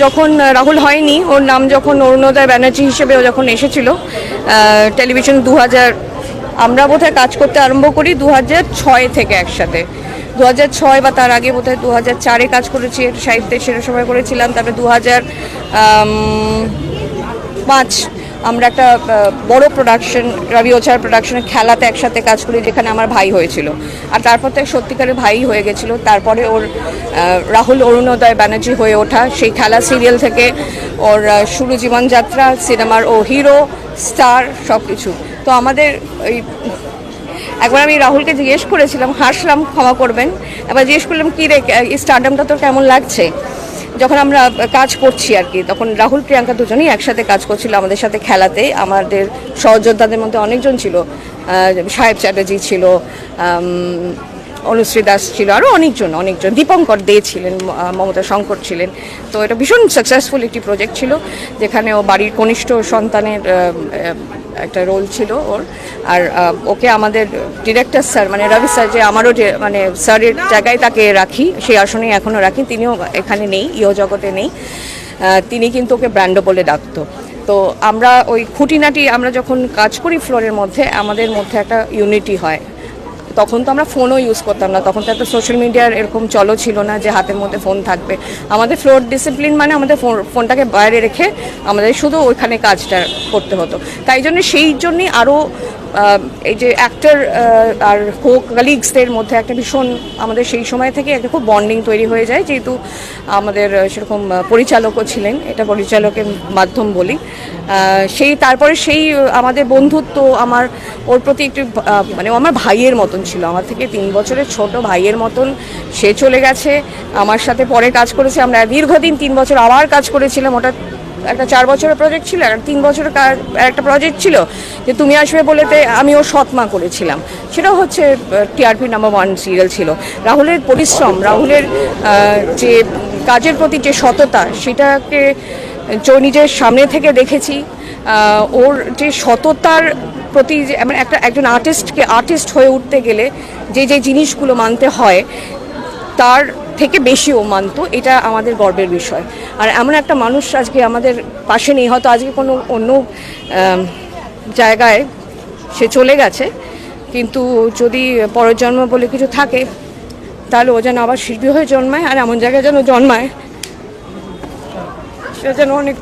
যখন রাহুল হয়নি, ওর নাম যখন অরুণোদয় ব্যানার্জি হিসেবে ও যখন এসেছিল টেলিভিশন 2000, আমরা বোধহয় কাজ করতে আরম্ভ করি 2006 থেকে একসাথে। 2006 বা তার আগে বোধহয় 2004-এ কাজ করেছি সাহিত্যে, সেটা সময় করেছিলাম। তারপরে 2005 আমরা একটা বড় প্রোডাকশন, রবি ওঝার প্রোডাকশনের খেলাতে একসাথে কাজ করি, যেখানে আমার ভাই হয়েছিল। আর তারপর থেকে সত্যিকারের ভাই হয়ে গেছিলো। তারপরে ওর রাহুল অরুণোদয় ব্যানার্জি হয়ে ওঠা, সেই খেলা সিরিয়াল থেকে ওর শুরু জীবনযাত্রা, সিনেমার ও হিরো, স্টার, সব কিছু। তো আমাদের ওই একবার আমি রাহুলকে জিজ্ঞেস করেছিলাম, হাসলাম, ক্ষমা করবেন, এবার জিজ্ঞেস করলাম কী রে, এই স্টারডামটা তোর কেমন লাগছে? যখন আমরা কাজ করছি আর কি, তখন রাহুল প্রিয়াঙ্কা দুজনেই একসাথে কাজ করছিল আমাদের সাথে খেলাতে। আমাদের সহযোদ্ধাদের মধ্যে অনেকজন ছিল, সাহেব চ্যাটার্জি ছিল, অনুশ্রী দাস ছিল, আরও অনেকজন, দীপঙ্কর দে ছিলেন, মমতা শঙ্কর ছিলেন। তো এটা ভীষণ সাকসেসফুল একটি প্রজেক্ট ছিল, যেখানে ও বাড়ির কনিষ্ঠ সন্তানের একটা রোল ছিল ওর। আর ওকে আমাদের ডিরেক্টর স্যার, মানে রবি স্যার, যে আমারও মানে স্যারের জায়গায় তাকে রাখি, সেই আসনেই এখনও রাখি, তিনিও এখানে নেই, ইহ জগতে নেই, তিনি কিন্তু ওকে ব্র্যান্ডো বলে ডাকতো। তো আমরা ওই খুঁটিনাটি, আমরা যখন কাজ করি ফ্লোরের মধ্যে, আমাদের মধ্যে একটা ইউনিটি হয়। তখন তো আমরা ফোনও ইউজ করতাম না, তখন তো একটা সোশ্যাল মিডিয়ার এরকম চলো ছিল না যে হাতের মধ্যে ফোন থাকবে। আমাদের ফ্লোর ডিসিপ্লিন মানে আমাদের ফোনটাকে বাইরে রেখে আমাদের শুধু ওইখানে কাজটা করতে হতো। তাই জন্য সেই জন্যই আরও এই যে অ্যাক্টর আর কালিগসদের মধ্যে একটা ভীষণ, আমাদের সেই সময় থেকে একটা খুব বন্ডিং তৈরি হয়ে যায়, যেহেতু আমাদের সেরকম পরিচালকও ছিলেন, এটা পরিচালকের মাধ্যম বলি। তারপরে সেই আমাদের বন্ধুত্ব, আমার ওর প্রতি একটু মানে আমার ভাইয়ের মতন ছিল, আমার থেকে 3 বছরের ছোট ভাইয়ের মতন। সে চলে গেছে, আমার সাথে পরে কাজ করেছে, আমরা দীর্ঘদিন 3 বছর আবার কাজ করেছিলাম। ওটা একটা 4 বছরের প্রজেক্ট ছিল, আর 3 বছরের একটা প্রজেক্ট ছিল যে তুমি আসবে বলেতে আমি ওর সৎমা করেছিলাম। সেটাও হচ্ছে টিআরপি নাম্বার 1 সিরিয়াল ছিল। রাহুলের পরিশ্রম, রাহুলের যে কাজের প্রতি যে সততা, সেটাকে নিজের সামনে থেকে দেখেছি। ওর যে সততার প্রতি, একজন আর্টিস্ট হয়ে উঠতে গেলে যে জিনিসগুলো মানতে হয়, তার থেকে বেশি ও মানত। এটা আমাদের গর্বের বিষয়। আর এমন একটা মানুষ আজকে আমাদের পাশে নেই, হয়তো আজকে কোনো অন্য জায়গায় সে চলে গেছে, কিন্তু যদি পরের জন্ম বলে কিছু থাকে, তাহলে ও যেন আবার শিল্পী হয়ে জন্মায়, আর এমন জায়গায় যেন জন্মায় সে যেন অনেক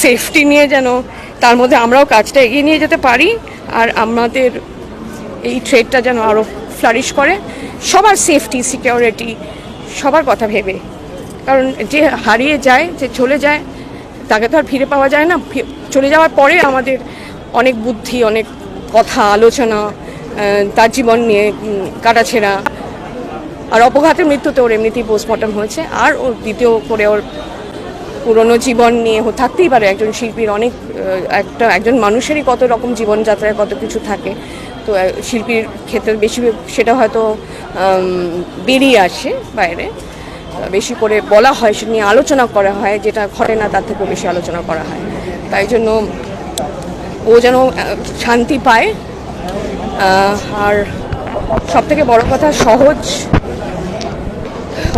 সেফটি নিয়ে, যেন তার মধ্যে আমরাও কাজটা এগিয়ে নিয়ে যেতে পারি, আর আমাদের এই ট্রেডটা যেন আরও ফ্লারিশ করে, সবার সেফটি, সিকিউরিটি, সবার কথা ভেবে। কারণ যে হারিয়ে যায়, যে চলে যায়, তাকে তো আর ফিরে পাওয়া যায় না। চলে যাওয়ার পরে আমাদের অনেক বুদ্ধি, অনেক কথা, আলোচনা, তার জীবন নিয়ে কাটাছেঁড়া। আর অপঘাতের মৃত্যুতে ওর এমনিতেই পোস্টমর্টম হয়েছে, আর ওর দ্বিতীয় করে ওর পুরনো জীবন নিয়ে থাকতেই পারে। একজন শিল্পীর অনেক, একজন মানুষেরই কত রকম জীবনযাত্রায় কত কিছু থাকে। তো শিল্পীর ক্ষেত্রে বেশি সেটা হয়তো বেরিয়ে আসে বাইরে, বেশি করে বলা হয়, সেটা নিয়ে আলোচনা করা হয়, যেটা ঘটে না তার থেকেও বেশি আলোচনা করা হয়। তাই জন্য ও যেন শান্তি পায়। আর সবথেকে বড় কথা, সহজ,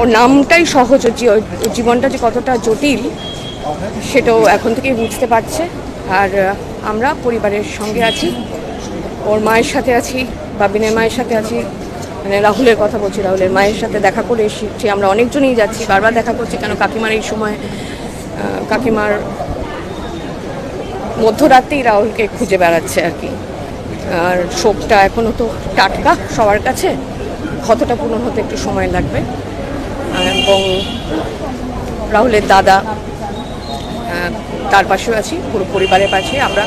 ওর নামটাই সহজ, ওর জীবনটা যে কতটা জটিল সেটাও এখন থেকেই বুঝতে পারছে। আর আমরা পরিবারের সঙ্গে আছি, ওর মায়ের সাথে আছি, বাবিনের মায়ের সাথে আছি, মানে রাহুলের কথা বলছি, রাহুলের মায়ের সাথে দেখা করে এসেছি। আমরা অনেকজনই যাচ্ছি, বারবার দেখা করছি, কেন কাকিমার এই সময়, কাকিমার মধ্যরাতেই রাহুলকে খুঁজে বেড়াচ্ছে আর কি। আর শোকটা এখনও তো টাটকা সবার কাছে, ক্ষতটা পূরণ হতে একটু সময় লাগবে। এবং রাহুলের দাদা, তার পাশেও আছি, পুরো পরিবারের পাশে। আমরা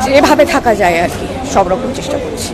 যেভাবে থাকা যায় আর কি, সব রকম চেষ্টা করছি।